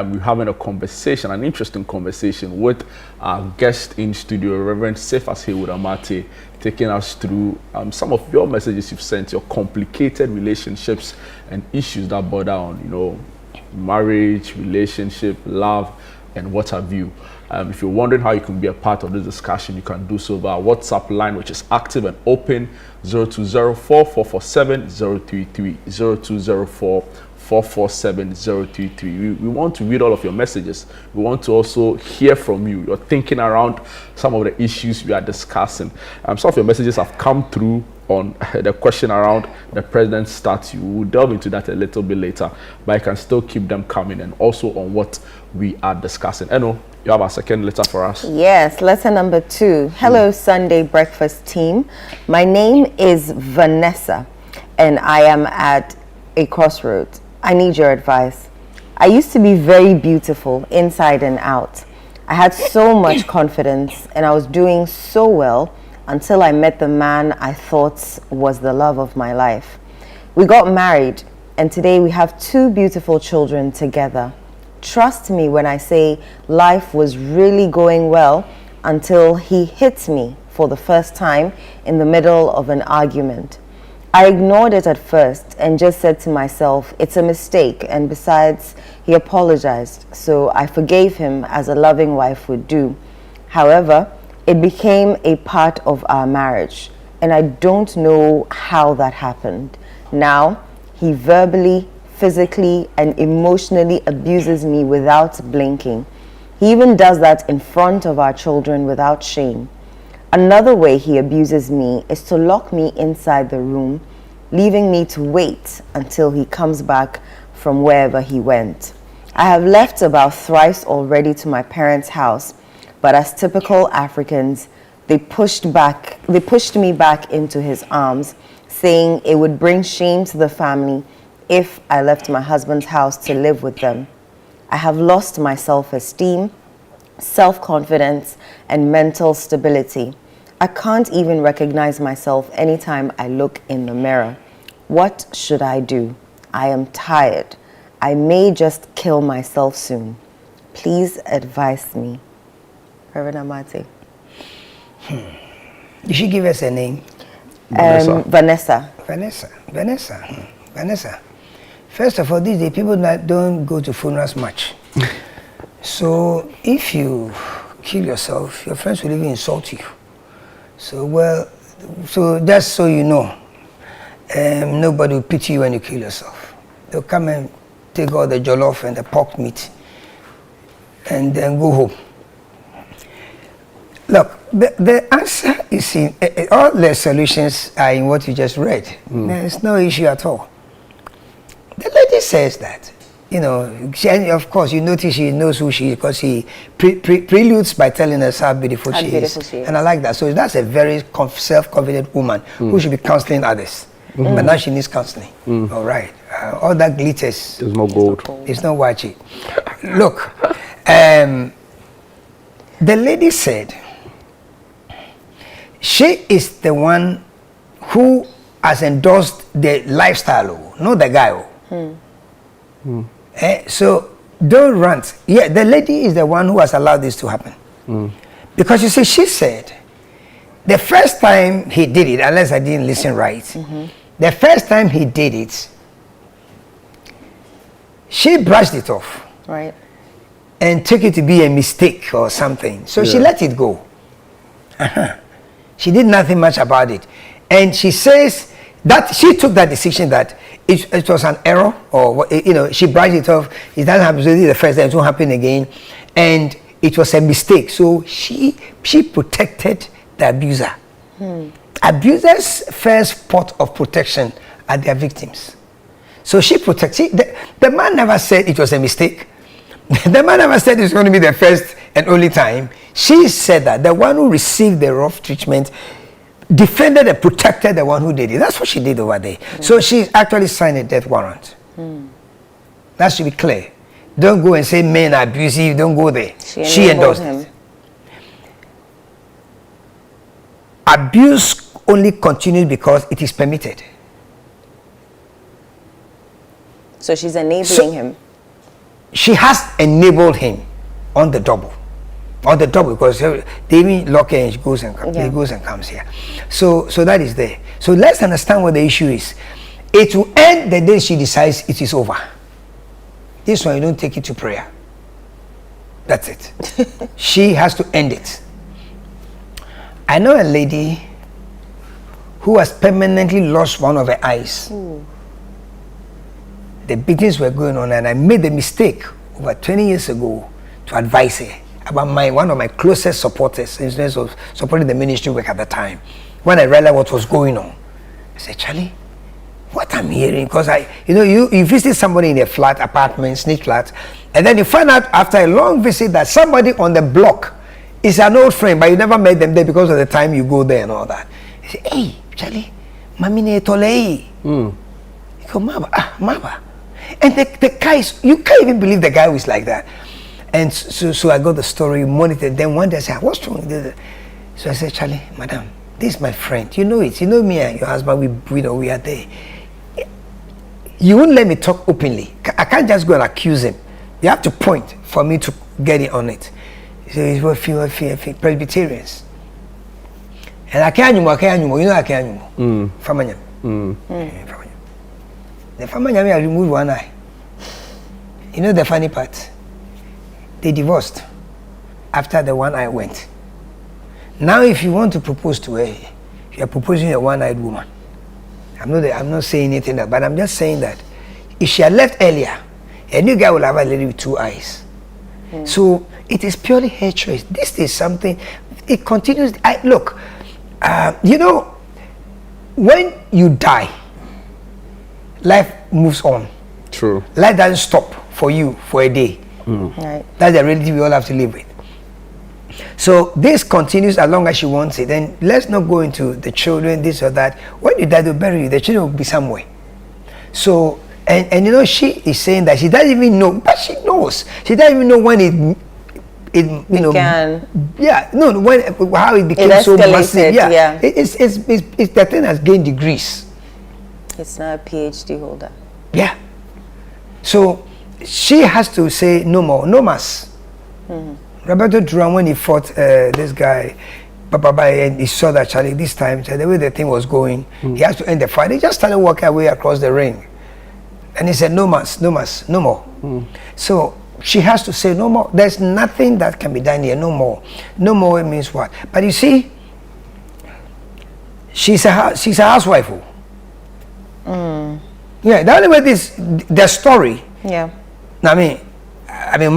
we're having a conversation, an interesting conversation with our guest in studio, Reverend Cephas Haywood Amate, taking us through some of your messages you've sent, your complicated relationships and issues that bother on, you know, marriage, relationship, love, and what have you. If you're wondering how you can be a part of this discussion, you can do so via our WhatsApp line, which is active and open, 0204-447-033, 0204-447-033. We want to read all of your messages. We want to also hear from you. You're thinking around some of the issues we are discussing. Some of your messages have come through on the question around the president's statue. We'll delve into that a little bit later, but I can still keep them coming, and also on what we are discussing. Eno, you have a second letter for us? Yes, letter number 2. Hello, Sunday Breakfast team. My name is Vanessa, and I am at a crossroads. I need your advice. I used to be very beautiful inside and out. I had so much confidence, and I was doing so well until I met the man I thought was the love of my life. We got married, and today we have 2 beautiful children together. Trust me when I say life was really going well until he hit me for the first time in the middle of an argument. I ignored it at first and just said to myself, it's a mistake, and besides, he apologized, so I forgave him as a loving wife would do. However, it became a part of our marriage, and I don't know how that happened. Now, he verbally, physically, and emotionally abuses me without blinking. He even does that in front of our children without shame. Another way he abuses me is to lock me inside the room, leaving me to wait until he comes back from wherever he went. I have left about thrice already to my parents' house, but as typical Africans, they pushed me back into his arms, saying it would bring shame to the family if I left my husband's house to live with them. I have lost my self-esteem, self-confidence, and mental stability. I can't even recognize myself anytime I look in the mirror. What should I do? I am tired. I may just kill myself soon. Please advise me. Reverend Amate. Did she give us a name? Vanessa. Vanessa. First of all, these days people don't go to funerals much. So if you kill yourself, your friends will even insult you. So just so you know, nobody will pity you when you kill yourself. They'll come and take all the jollof and the pork meat and then go home. Look, the answer is in all the solutions are in what you just read. There's no issue at all. The lady says that, you know, of course, you notice she knows who she is because she preludes by telling us how beautiful she is. And I like that. So that's a very self-confident woman who should be counseling others. But now she needs counseling. All right. All that glitters. There's no gold. It's not watchy. Look, the lady said she is the one who has endorsed the lifestyle, not the guy. So don't rant. Yeah, the lady is the one who has allowed this to happen. Because you see, she said the first time he did it, unless I didn't listen right, the first time he did it, she brushed it off. Right. And took it to be a mistake or something. So she let it go. She did nothing much about it. And she says that she took that decision that it was an error, or, you know, she brushed it off. It doesn't happen the first time, it won't happen again. And it was a mistake. So she protected the abuser. Abusers' first pot of protection are their victims. So she protected. The man never said it was a mistake. The man never said it's going to be the first and only time. She said that the one who received the rough treatment defended and protected the one who did it. That's what she did over there. So she actually signed a death warrant. That should be clear. Don't go and say men are abusive. Don't go there. She endorsed it. Abuse only continues because it is permitted. So she's enabling him. she has enabled him on the double. On the double, because they even lock her and she goes and comes. He goes and comes here. So that is there. So let's understand what the issue is. It will end the day she decides it is over. This one, you don't take it to prayer. That's it. She has to end it. I know a lady who has permanently lost one of her eyes. The beatings were going on, and I made the mistake over 20 years ago to advise her about one of my closest supporters in terms of supporting the ministry work at the time. When I realized what was going on, I said, Charlie, what I'm hearing, because you visit somebody in a flat, apartment, snitch flat, and then you find out after a long visit that somebody on the block is an old friend, but you never met them there because of the time you go there and all that. You say, hey, Charlie, mami ne tolei. You go, Mama. And the guy you can't even believe the guy was like that. And so I got the story, monitored. Then one day I said, what's wrong with this? So I said, Charlie, madam, this is my friend. You know it. You know me and your husband, we are there. You won't let me talk openly. I can't just go and accuse him. You have to point for me to get it on it. So it's what few Presbyterians. And I can't, you know I can't. Famanyam. The Famanyam, I removed one eye. You know the funny part? They divorced after the one eye went. Now if you want to propose to her, you are proposing a one-eyed woman. I'm not saying anything, but I'm just saying that if she had left earlier, a new guy will have a lady with two eyes. So it is purely her choice. This is something, it continues. Look, when you die, life moves on. True. Life doesn't stop for you for a day. Right. That's the reality we all have to live with. So this continues as long as she wants it. Then let's not go into the children, this or that. When you die, they'll bury you. The children will be somewhere. So, and she is saying that she doesn't even know, but she knows. She doesn't even know when how it became so massive. Yeah. It's the thing has gained degrees. It's not a PhD holder. Yeah. So she has to say no more, no mas. Roberto Duran, when he fought this guy, and he saw that Charlie this time, the way the thing was going, he has to end the fight. He just started walking away across the ring. And he said, no mas, no mas, no more. So she has to say no more. There's nothing that can be done here, no more. No more means what? But you see, she's a housewife. Yeah, the only way the story. Yeah. I mean,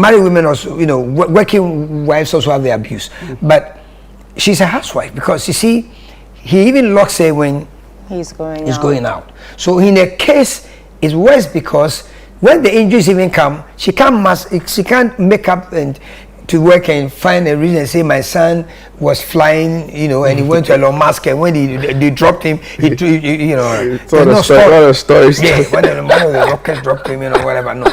married women also, working wives also have the abuse. But she's a housewife because you see, he even locks her when he's going out. So in a case, it's worse because when the injuries even come, she can't make up and to work and find a reason and say my son was flying, and he went to Elon Musk, and when they dropped him, there's no story. Yeah, when one of the rockets dropped him, whatever. No.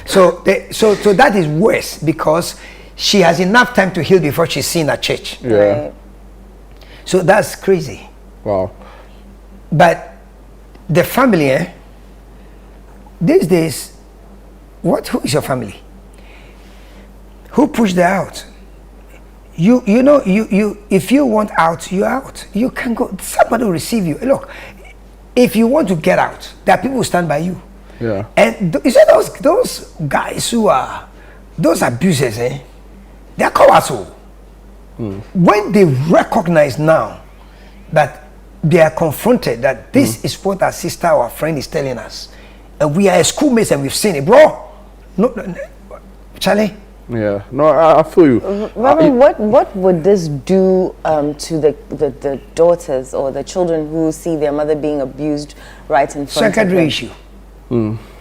So that is worse because she has enough time to heal before she's seen at church. Yeah. Right. So that's crazy. Wow. But the family, these days, who is your family? Who pushed her out? You if you want out, you're out. You can go, somebody will receive you. Look, if you want to get out, there are people who stand by you. Yeah. And you see those guys who are those abusers, they're cowards. When they recognize now that they are confronted that this is what our sister or our friend is telling us, and we are schoolmates and we've seen it, bro. No, Charlie. Yeah. No, I feel you. Reverend, what would this do to the daughters or the children who see their mother being abused right in front of them? Secondary issue.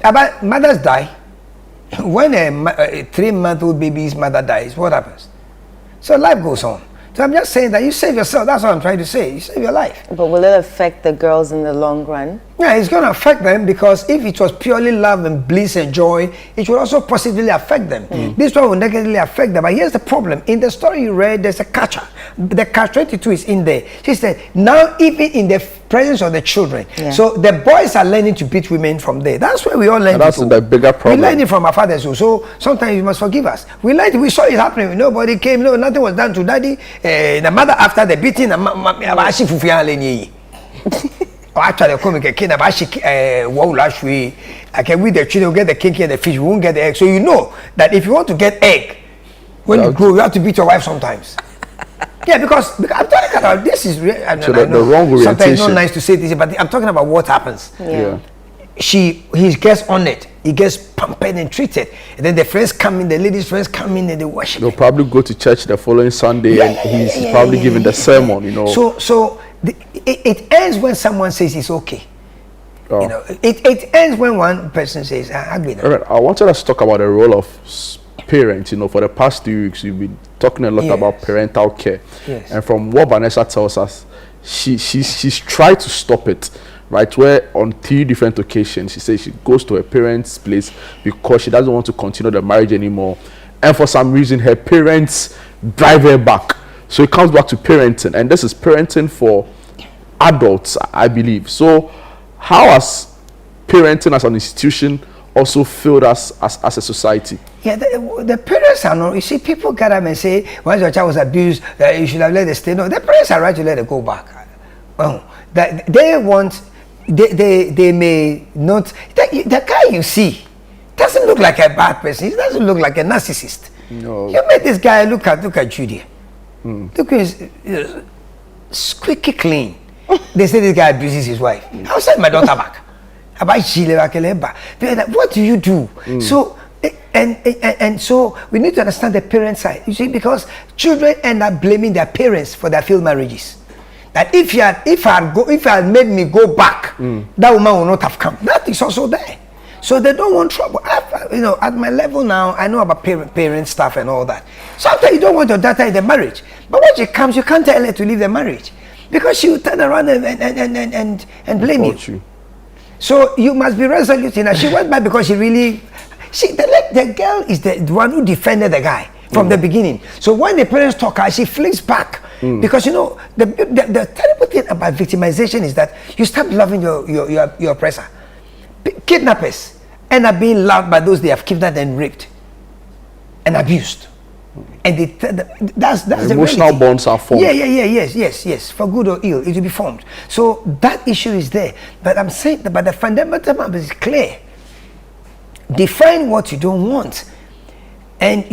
About mothers die. When a 3-month-old baby's mother dies, what happens? So life goes on. So I'm just saying that you save yourself. That's what I'm trying to say. You save your life. But will it affect the girls in the long run? Yeah, it's going to affect them because if it was purely love and bliss and joy, it will also positively affect them. This one will negatively affect them. But here's the problem. In the story you read, there's a catcher. The catch-22 is in there. She said, now even in the presence of the children. Yeah. So the boys are learning to beat women from there. That's where we all learn. And that's the bigger problem. We learn it from our fathers. So sometimes you must forgive us. We learned, we saw it happening. Nobody came. No, nothing was done to daddy. The mother after the beating, actually, come again. I can with the children get the cake and the fish. We won't get the egg. So you know that if you want to get egg, when you grow, you have to beat your wife sometimes. Yeah, because I'm talking about this is real. So the wrong orientation. Sometimes it's not nice to say this, but I'm talking about what happens. Yeah. He gets on it. He gets pampered and treated, and then the friends come in, the ladies' friends come in, and they worship. They'll probably go to church the following Sunday, and he's probably giving the sermon. You know. So it ends when someone says it's okay. Oh. You know, it ends when one person says, "I agree." Right. I wanted us to talk about the role of parents. You know, for the past 2 weeks, we've been talking a lot about parental care, and from what Vanessa tells us, she's tried to stop it. Right, where on 3 different occasions she says she goes to her parents' place because she doesn't want to continue the marriage anymore, and for some reason her parents drive her back. So it comes back to parenting, and this is parenting for adults, I believe. So how has parenting as an institution also failed us as a society? Yeah, the parents are not. You see, people get up and say, once your child was abused, you should have let it stay. No, the parents are right to let it go back. Well, that they want. They may not. The guy you see doesn't look like a bad person. He doesn't look like a narcissist. No. You met this guy. Look at Judy. Look at his squeaky clean. They say this guy abuses his wife. I'll send my daughter back. What do you do? So and so we need to understand the parent side. You see, because children end up blaming their parents for their failed marriages. That if you had made me go back, that woman will not have come. That is also there. So they don't want trouble. At my level now, I know about parent stuff and all that. Sometimes you don't want your daughter in the marriage, but when she comes, you can't tell her to leave the marriage because she will turn around and blame you. So you must be resolute. She went back because the girl is the one who defended the guy from the beginning. So when the parents talk, she flicks back. Because the terrible thing about victimization is that you start loving your oppressor. Kidnappers end up being loved by those they have kidnapped and raped and abused, and that's the emotional reality. Bonds are formed. Yes, for good or ill, it will be formed. So that issue is there. But I'm saying that, but the fundamental is clear. Define what you don't want, and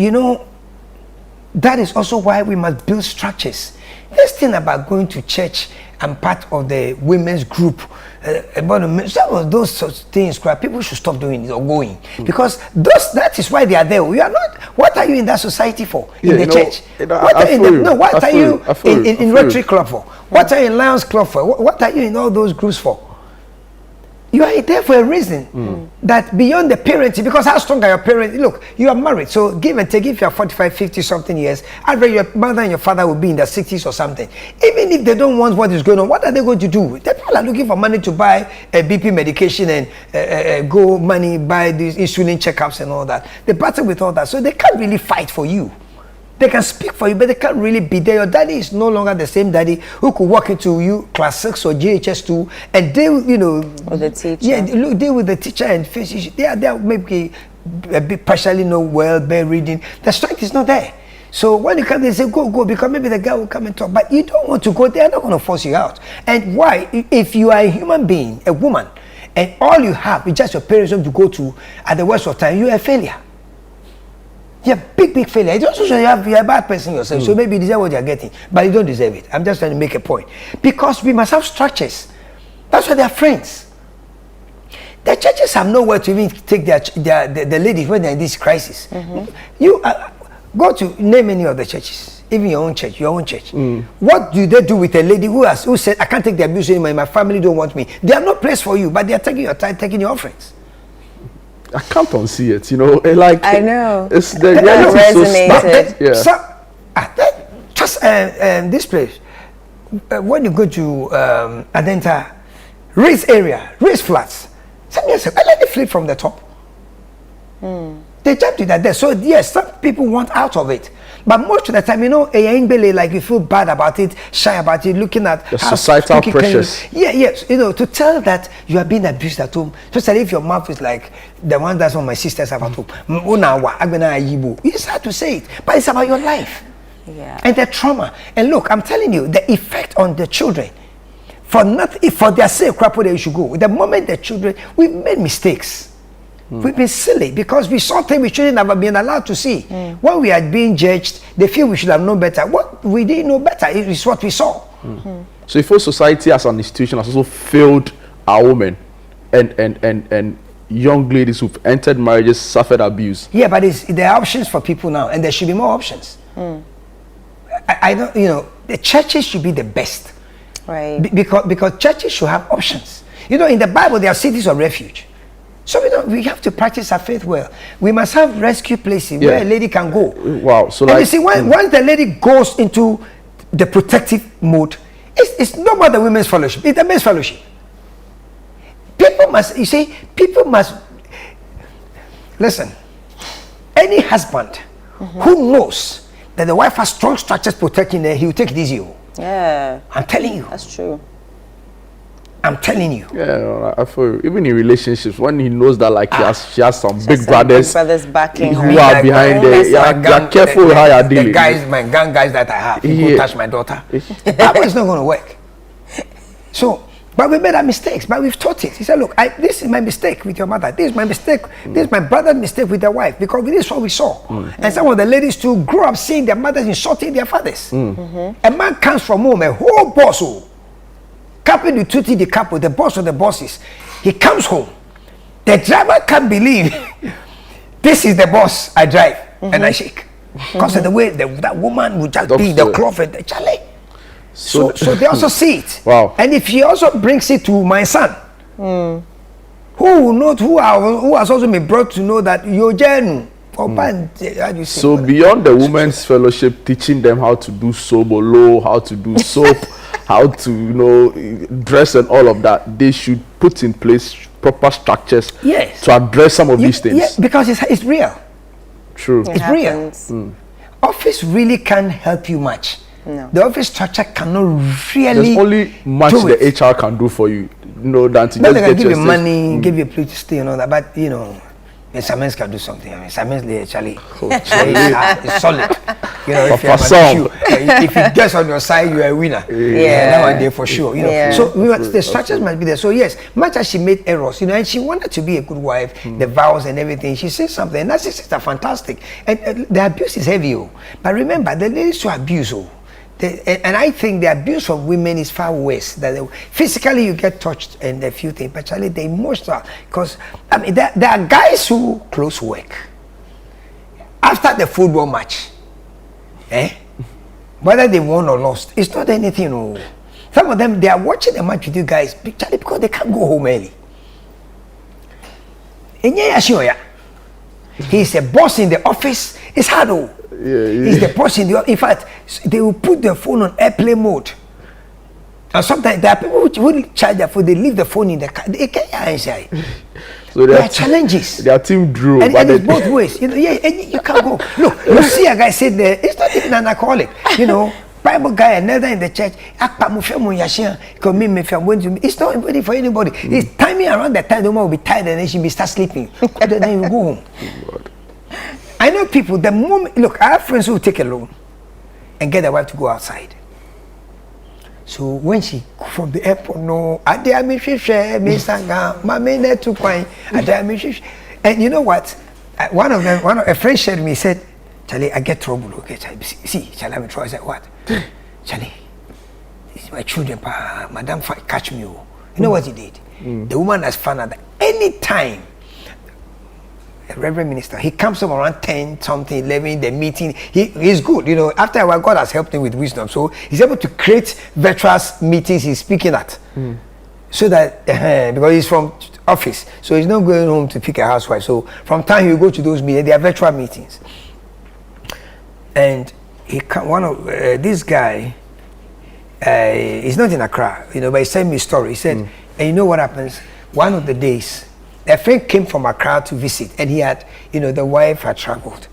that is also why we must build structures. This thing about going to church and part of the women's group, some of those such things, people should stop doing it or going. Because that is why they are there. We are not. What are you in that society for? In the church? What are you in Rotary Club for? What are you in Lions Club for? What are you in all those groups for? You are there for a reason. That beyond the parenting, because how strong are your parents? Look, you are married, so give and take. If you are 45, 50 something years, I'd rather your mother and your father will be in their 60s or something. Even if they don't want what is going on, what are they going to do? The people are looking for money to buy a BP medication and buy these insulin checkups and all that. They battle with all that, so they can't really fight for you. They can speak for you, but they can't really be there. Your daddy is no longer the same daddy who could walk into you class 6 or JHS2 and deal, with the teacher. Yeah, deal with the teacher and face issues. They are maybe a bit partially bad reading. The strength is not there. So when you come, they say go because maybe the guy will come and talk. But you don't want to go. They are not going to force you out. And why? If you are a human being, a woman, and all you have is just your parents to go to at the worst of time, you are a failure. You're a big failure. It also shows you're a bad person yourself. So maybe you deserve what you're getting, but you don't deserve it. I'm just trying to make a point. Because we must have structures. That's why they are friends. The churches have nowhere to even take the ladies when they're in this crisis. You go to name any of the churches, even your own church. What do they do with a lady who said, I can't take the abuse anymore, my family don't want me? They have no place for you, but they are taking your time, taking your offerings. I can't unsee it, I know. It's the reality resonated. This place, when you go to Adenta, race area, race flats, I like the flip from the top. They jump to that death. So yes, some people want out of it. But most of the time, like you feel bad about it, shy about it, looking at the societal pressures. Yes, to tell that you are being abused at home. Especially if your mouth is like the one that some of my sisters have at home. It's hard to say it, but it's about your life. Yeah. And the trauma. And look, I'm telling you, the effect on the children, for their sake, they should go. The moment the children, we've made mistakes. We've been silly because we saw things we shouldn't have been allowed to see. When we are being judged, they feel we should have known better. What we didn't know better is what we saw. So if society as an institution has also failed our women and young ladies who've entered marriages, suffered abuse. Yeah, but there are options for people now, and there should be more options. I don't, the churches should be the best. Right. Because churches should have options. In the Bible, there are cities of refuge. So we have to practice our faith well. We must have rescue places where a lady can go. Wow. So and you see, once the lady goes into the protective mode, it's not about the women's fellowship, it's the men's fellowship. People must listen. Any husband who knows that the wife has strong structures protecting her, he will take it easy. Yeah. I'm telling you. That's true. I'm telling you. Yeah, I feel even in relationships, when he knows that she has some big brothers backing who her. are behind her, you're careful with how you're dealing. My gang guys that I have, he go touch my daughter. That is not going to work. So, but we made our mistakes, but we've taught it. He said, look, this is my mistake with your mother. This is my mistake. This is my brother's mistake with their wife, because this is what we saw. And some of the ladies too grew up seeing their mothers insulting their fathers. A man comes from home, a whole boss, couple the tutti the couple, the boss of the bosses. He comes home. The driver can't believe this is the boss I drive and I shake. Because of the way that woman would just be the cloth and the chalet. So they also see it. Wow. And if he also brings it to my son, who has also been brought to know that you're genuine. So beyond the women's fellowship, teaching them how to do sobolo, how to do soap, how to dress and all of that, they should put in place proper structures to address some of these things. Yes, because it's real. True. It's real. Office really can't help you much. No. The office structure cannot really. There's only much the HR can do for you. Than to they just can give you money, give you a place to stay, and all that. But Siemens can do something. I mean, Siemens actually it's solid. If he gets on your side, you are a winner. Nowadays for sure. So the structures must be there. So yes, much as she made errors, and she wanted to be a good wife, the vows and everything. She said something, and that's just fantastic. And the abuse is heavy. But remember, the ladies who abuse. And I think the abuse of women is far worse. That physically you get touched and a few things, but actually the emotional. Because there are guys who close work after the football match, whether they won or lost, it's not anything. Some of them, they are watching the match with you guys because they can't go home early. He's a boss in the office. It's hard. He's the boss in the office. In fact, they will put the phone on airplane mode. And sometimes there are people who will charge their phone. They leave the phone in the car. They can't answer. So there are challenges. Their team drew. And it's both ways. And you can't go. Look, you see a guy sit there. It's not even an alcoholic. Bible guy, another in the church. It's not ready for anybody. It's timing around that time. The woman will be tired and then she'll start sleeping. And then you go home. I know people, the moment, look, I have friends who take a loan and get their wife to go outside. So when she from the airport, and you know what? A friend shared me, said, Charlie, I get trouble. Okay, Charlie, see, Charlie, I'm in trouble. I said, what? Charlie, this is my children, madam, catch me. You know what he did? The woman has found out that any time a reverend minister, he comes up around 10 something 11, the meeting, he's good, after a while God has helped him with wisdom, so he's able to create virtual meetings he's speaking at, so that because he's from office, so he's not going home to pick a housewife, so from time you go to those meetings, they are virtual meetings. And this guy, he's not in Accra, but he sent me a story. He said, and you know what happens? One of the days, A friend came from Accra to visit, and he had, the wife had traveled,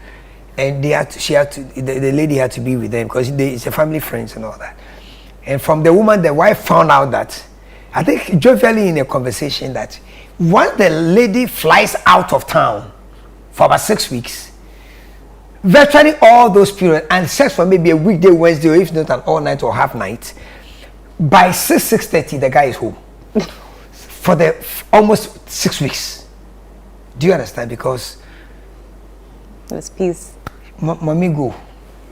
and the lady had to be with them because it's a family friends and all that. And from the woman, the wife found out that, I think jovially in a conversation, that once the lady flies out of town for about 6 weeks, virtually all those periods, and sex for maybe a weekday, Wednesday, or if not an all night or half night, by 6:30 the guy is home for the almost 6 weeks. Do you understand? Because there's peace. Mommy go.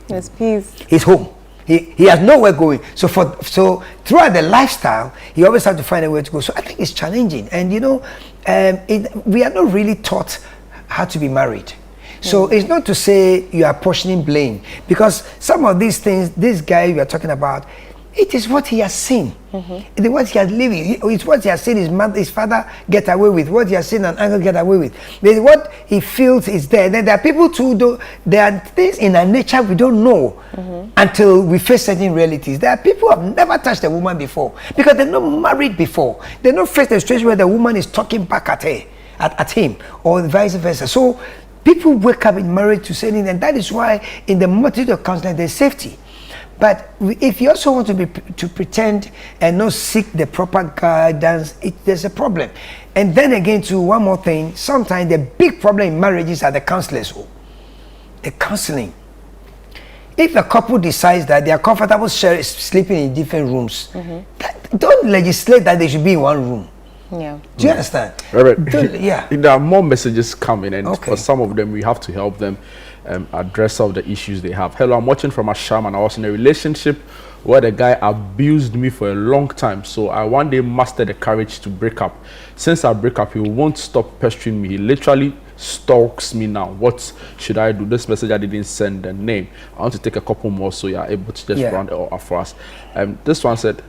There's peace. He's home. He has nowhere going. So throughout the lifestyle, he always has to find a way to go. So I think it's challenging. And we are not really taught how to be married. So it's not to say you are portioning blame, because some of these things, this guy we are talking about, it is what he has seen. It is what he has lived. It's what he has seen his father get away with, what he has seen an uncle get away with. It's what he feels is there. Then there are people too, there are things in our nature we don't know until we face certain realities. There are people who have never touched a woman before because they're not married before. They're not faced a situation where the woman is talking back at her, at him, or vice versa. So people wake up in marriage to say, and that is why in the multitude of counseling there's safety. But if you also want to pretend and not seek the proper guidance, there's a problem. And then again, to one more thing, sometimes the big problem in marriages are the counselors. The counseling. If a couple decides that they are comfortable sleeping in different rooms, don't legislate that they should be in one room. Yeah. Do you understand? Right. Yeah. There are more messages coming, and Okay. for some of them, we have to help them address some of the issues they have. Hello, I'm watching from Asham, and I was in a relationship where the guy abused me for a long time. So I one day mustered the courage to break up. Since I break up, he won't stop pestering me. He literally stalks me now. What should I do? This message I didn't send the name. I want to take a couple more so you're able to just round it off for us. This one said,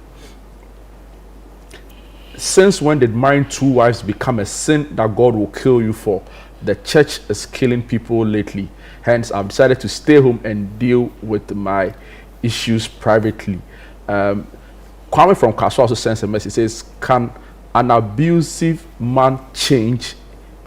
since when did marrying 2 wives become a sin that God will kill you for? The church is killing people lately. Hence, I've decided to stay home and deal with my issues privately. Kwame from Kaswa also sends a message. He says, can an abusive man change?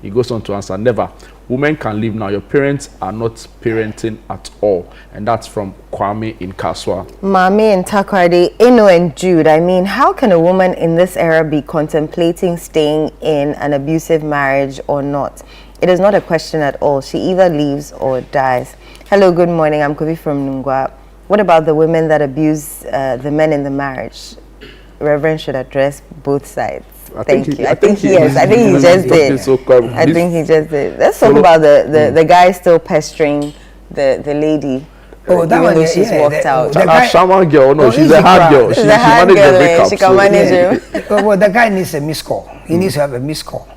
He goes on to answer, never. Women can leave now. Your parents are not parenting at all. And that's from Kwame in Kaswa. Mami and Takrade, Eno and Jude. I mean, how can a woman in this era be contemplating staying in an abusive marriage or not? It is not a question at all. She either leaves or dies. Hello, good morning. I'm Kobi from Nungwa. What about the women that abuse the men in the marriage? Reverend should address both sides. Thank you. I think he just did. Let's talk about the guy still pestering the lady. Oh, that one, she's walked out. A shaman girl, no, she's a hard girl. She managed the breakup. She can manage him. Well, the guy needs a missed call. He needs to have a missed call.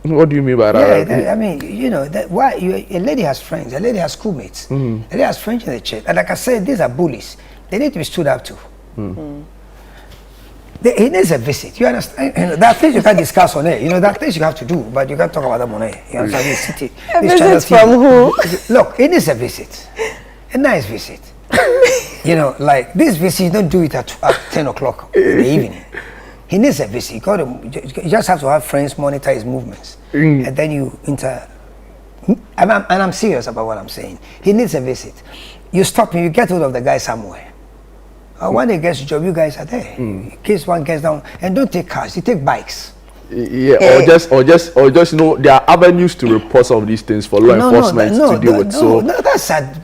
What do you mean by that? Yeah, I mean, a lady has friends, a lady has schoolmates, a lady has friends in the church. And like I said, these are bullies. They need to be stood up to. He needs a visit. You understand? There are things you can't discuss on air. There are things you have to do, but you can't talk about them on air. You understand? A visit from who? Look, he needs a visit. A nice visit. Like this visit, you don't do it at 10 o'clock in the evening. He needs a visit. You just have to have friends monitor his movements. And then you and I'm serious about what I'm saying. He needs a visit. You stop him, you get hold of the guy somewhere. When he gets a job, you guys are there. In case one gets down, and don't take cars, you take bikes. Yeah, or just there are avenues to report some of these things for law enforcement to deal with. So that's sad.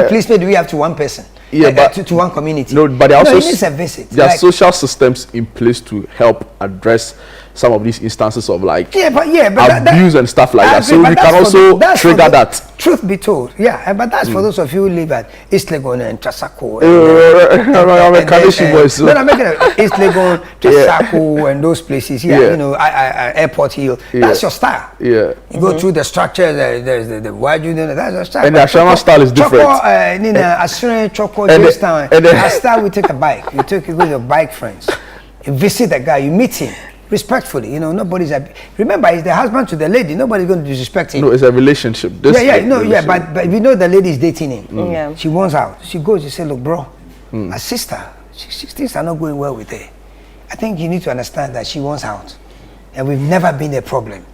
Police do we have to one person? Yeah, but to one community. No, but there also needs a visit. There are social systems in place to help address some of these instances of abuse and stuff like that. So we can also trigger that. Truth be told, but that's for those of you who live at East Legon and Trasacco. I'm a Kanishi boy, so. I'm making East Legon, Trasacco, and those places. Airport Hill. That's your style. Yeah. You go through the structure. There's the wide union. That's your style. And the Ashama style is different. I start. We take a bike. You go with your bike friends. You visit the guy. You meet him. Respectfully, nobody's. Remember, he's the husband to the lady. Nobody's going to disrespect him. No, it's a relationship. But we know the lady is dating him. She wants out. She goes. She says, "Look, bro, my sister, things are not going well with her. I think you need to understand that she wants out, and we've never been a problem,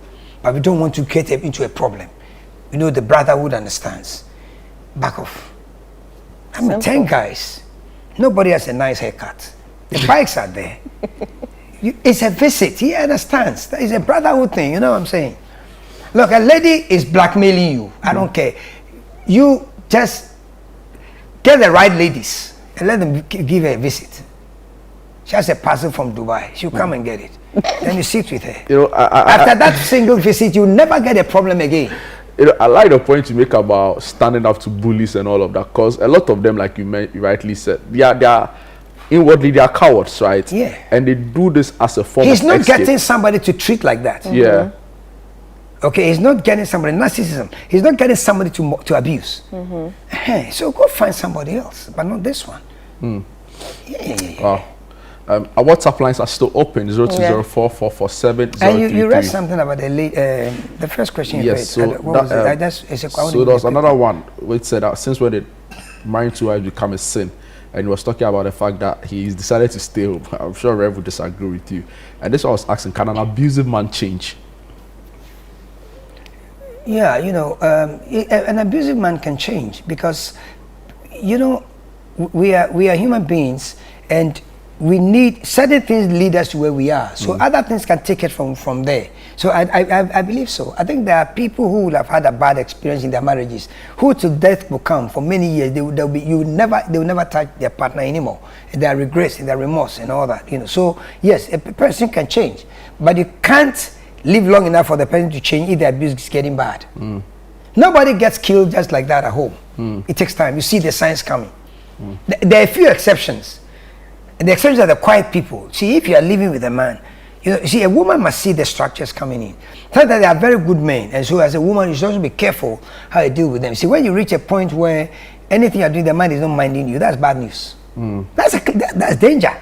but we don't want to get into a problem. You know, the brotherhood understands. Back off. I mean, 10 guys. Nobody has a nice haircut. The bikes are there. It's a visit. He understands. That is a brotherhood thing. You know what I'm saying? Look, a lady is blackmailing you. I don't care. You just get the right ladies and let them give her a visit. She has a parcel from Dubai. She'll come and get it. Then you sit with her. You know, after that single visit, you never get a problem again. You know, I like the point you make about standing up to bullies and all of that, because a lot of them, like you rightly said, they are inwardly they are cowards, right? Yeah. And they do this as a form of He's not escape. getting somebody to treat like that. Yeah. Okay, he's not getting somebody, narcissism. He's not getting somebody to abuse. So go find somebody else, but not this one. Yeah. Wow. Our WhatsApp lines are still open, 0204447033. And you read something about the first question you read. So what was it? So there was another one which said that since when did marrying two wives become a sin? And he was talking about the fact that he's decided to stay home. I'm sure Rev would disagree with you. And this one was asking, can an abusive man change? Yeah, you know, an abusive man can change because, you know, we are human beings, and we need certain things lead us to where we are. So other things can take it from there. So I believe so. I think there are people who will have had a bad experience in their marriages, who to death will come for many years. They will never touch their partner anymore. Their regrets, their remorse, and all that. You know. So yes, a person can change, but you can't live long enough for the person to change if the abuse is getting bad. Nobody gets killed just like that at home. It takes time. You see the signs coming. There are a few exceptions. And the exceptions are the quiet people. See, if you are living with a man, you know, see, a woman must see the structures coming in. Sometimes they are very good men, and so as a woman, you should also be careful how you deal with them. See, when you reach a point where anything you're doing, the man is not minding you, that's bad news. That's danger.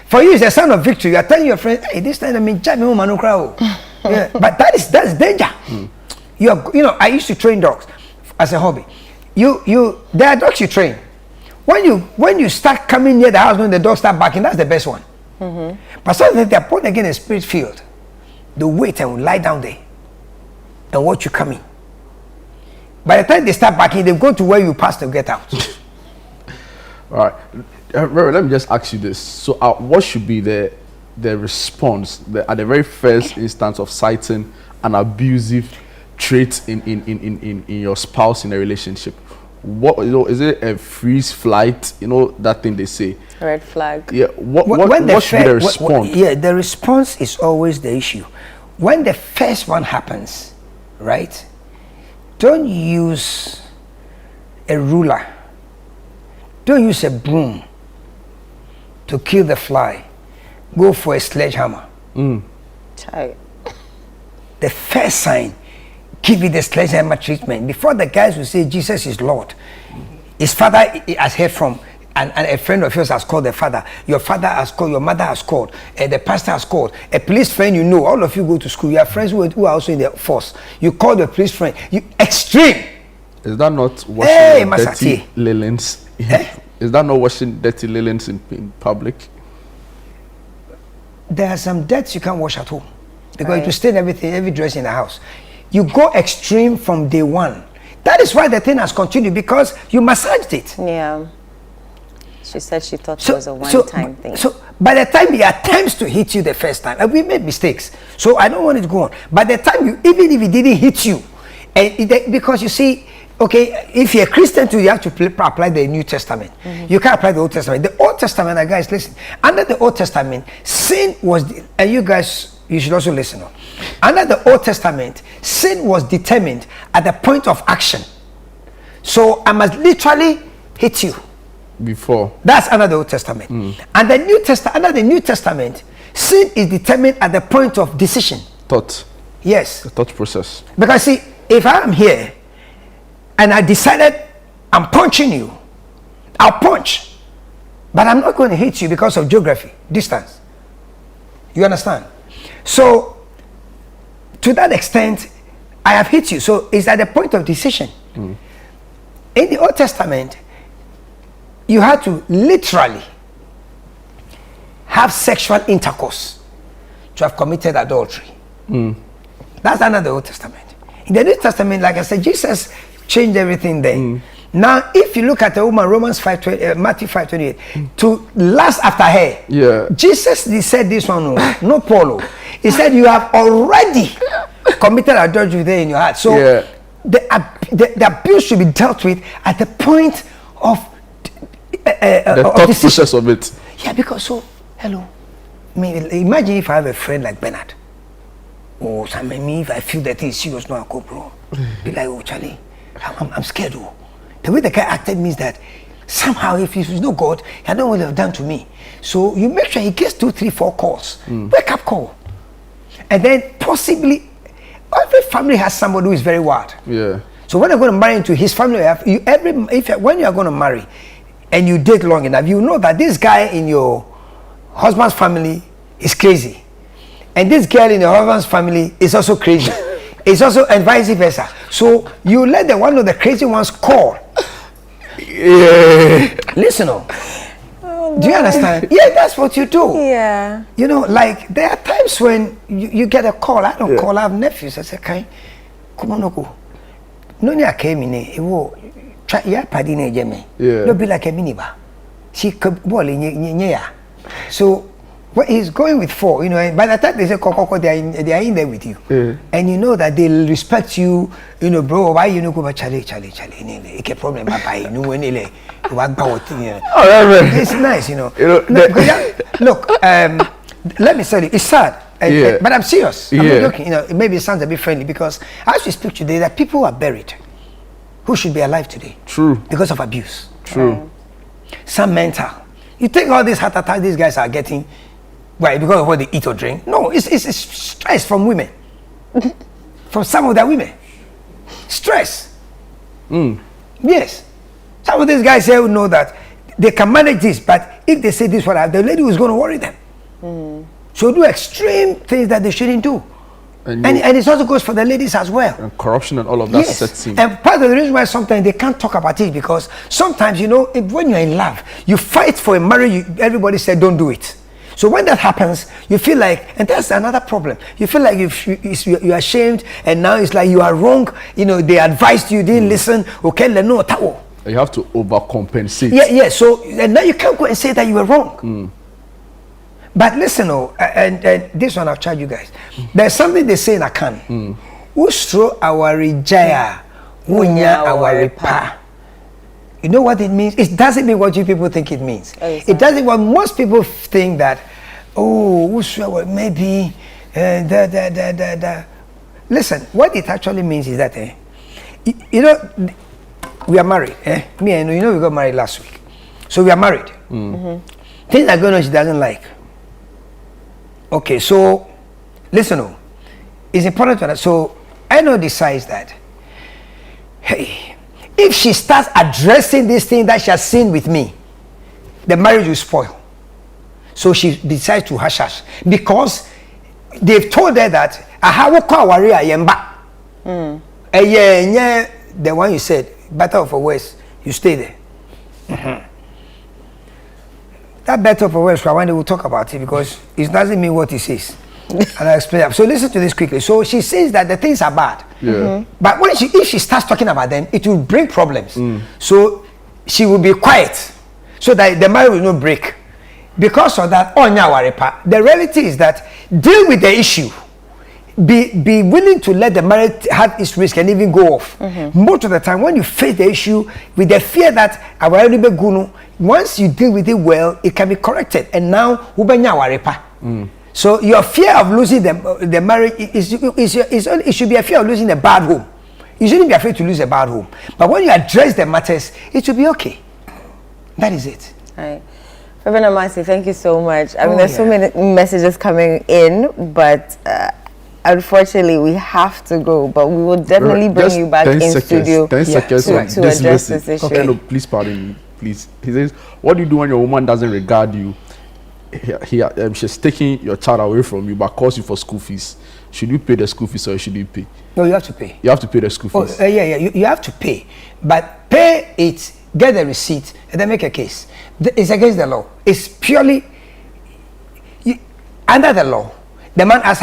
For you, it's a sign of victory. You are telling your friend, hey, this time I mean, yeah, but that's danger. You know, I used to train dogs as a hobby. There are dogs you train. When you start coming near the house, when the dogs start barking, that's the best one. But sometimes they're born again in spirit field. They wait and will lie down there and watch you coming. By the time they start barking, they go to where you pass to get out. All right. Let me just ask you this. So what should be the response at the very first instance of citing an abusive trait in your spouse in a relationship? What, you know, is it a freeze flight? You know that thing they say. Red flag. Yeah. What should be the response? The response is always the issue. When the first one happens, right? Don't use a ruler. Don't use a broom to kill the fly. Go for a sledgehammer. Tight. The first sign, give it the sledgehammer treatment. Before the guys will say Jesus is Lord, his father has heard from, and a friend of yours has called the father. Your father has called, your mother has called, the pastor has called, a police friend you know. All of you go to school. You have friends who are also in the force. You call the police friend. You extreme. Is that not washing dirty linens? Is that not washing dirty linens in public? There are some debts you can't wash at home because it will stain everything, every dress in the house. You go extreme from day one. That is why the thing has continued, because you massaged it. Yeah. She said she thought it was a one-time thing. So by the time he attempts to hit you the first time, and we made mistakes, so I don't want it to go on. By the time you, even if he didn't hit you, because you see, okay, if you're a Christian too, you have to apply the New Testament. You can't apply the Old Testament. The Old Testament, guys, listen. Under the Old Testament, sin was, and you guys, you should also listen. Under the Old Testament, sin was determined at the point of action. So I must literally hit you. Before. That's under the Old Testament. And the New Testament, under the New Testament, sin is determined at the point of decision. Thought. Yes. The thought process. Because see, if I am here and I decided I'm punching you, I'll punch. But I'm not going to hit you because of geography, distance. You understand? So, to that extent, I have hit you. So, it's at the point of decision. In the Old Testament, you had to literally have sexual intercourse to have committed adultery. That's under the Old Testament. In the New Testament, like I said, Jesus changed everything there. Now, if you look at the woman, Romans 5, Matthew 5:28, to lust after her, Jesus he said this one, no Paulo. He said, you have already committed adultery there in your heart. So the abuse should be dealt with at the point of the thought process of it. Yeah, because hello. I mean, imagine if I have a friend like Bernard. Oh, so me if I feel that thing is serious, no, I go, bro. Be like, oh, Charlie, I'm scared. Oh. The way the guy acted means that somehow, if he's no God, he don't will have done to me. So you make sure he gets 2, 3, 4 calls, wake up call, and then possibly every family has somebody who is very wild. Yeah. So when you're going to marry into his family, when you are going to marry, and you date long enough, you know that this guy in your husband's family is crazy, and this girl in your husband's family is also crazy. It's also and vice versa. So you let the one of the crazy ones call. Yeah. Listen, do you understand? Yeah, that's what you do. Yeah. You know, like there are times when you get a call. I don't call. I have nephews. I say, "Kai, come on, go." No, I came in. It will try. Yeah, padi ne jeme. Yeah. No be like a minibar. She could ball in. So. Well, he's going with 4, you know, and by the time they say Kokoko, they are in there with you. And you know that they'll respect you, you know, bro, why you know go Charlie, it's a problem, you know, when it's nice, you know. Look, let me tell you, it's sad, but I'm serious. I'm not joking, you know, maybe it sounds a bit friendly because as we speak today, that people are buried who should be alive today. True. Because of abuse. True. Some mental. You take all these heart attacks these guys are getting. Why? Because of what they eat or drink? No, it's stress from women. From some of their women. Stress. Yes. Some of these guys here will know that they can manage this, but if they say this, the lady is going to worry them. So do extreme things that they shouldn't do. And it also goes for the ladies as well. And corruption and all of that sets in. And part of the reason why sometimes they can't talk about it because sometimes, you know, when you're in love, you fight for a marriage, everybody said don't do it. So when that happens, you feel like, and that's another problem, you feel like you're ashamed and now it's like you are wrong, you know, they advised you, didn't listen, okay, no, you have to overcompensate. Yeah, so and now you can't go and say that you were wrong. But listen, and this one I'll charge you guys. There's something they say in Akan. Ustro our rijaya, wunya our repa. You know what it means? It doesn't mean what you people think it means. It doesn't. What most people think that, maybe, Listen, what it actually means is that, you know, we are married. Me and you know we got married last week, so we are married. Things are going on she doesn't like. Okay, so listen, it's important to understand. So I know decides that, hey. If she starts addressing this thing that she has seen with me, the marriage will spoil. So she decides to hush because they've told her that I will call warrior yemba. The one you said, better for worse, you stay there. That better for worse, one day we'll talk about it because it doesn't mean what he says. And I'll explain that. So listen to this quickly. So she says that the things are bad. But if she starts talking about them, it will bring problems. So she will be quiet so that the marriage will not break. Because of that, the reality is that deal with the issue. Be willing to let the marriage have its risk and even go off. Most of the time, when you face the issue with the fear that once you deal with it well, it can be corrected. And now, so your fear of losing the marriage it should be a fear of losing a bad home. You shouldn't be afraid to lose a bad home. But when you address the matters, it will be okay. That is it. Right. Reverend Amasi, thank you so much. I mean, there's so many messages coming in, but unfortunately, we have to go. But we will definitely bring you back in studio to address this issue. Okay, no, please pardon me. Please. He says, what do you do when your woman doesn't regard you? She's taking your child away from you but calls you for school fees. Should you pay the school fees or should you pay? No, you have to pay. You have to pay the school fees. You have to pay, but pay it, get the receipt, and then make a case. It's against the law. It's purely under the law. the man has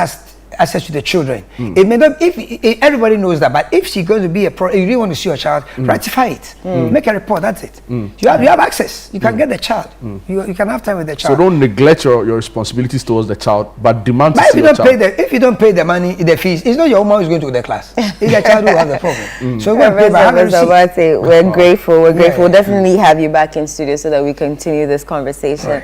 access to the children. It may not, if everybody knows that, but if she's going to be if you really want to see your child, ratify it. Make a report, that's it. You have access. You can get the child. You can have time with the child. So don't neglect your responsibilities towards the child, but demand but to see your child. if you don't pay the money, the fees, it's not your woman who's going to the class. It's the child who has the problem. So we're grateful. We're grateful. We'll definitely have you back in studio so that we continue this conversation.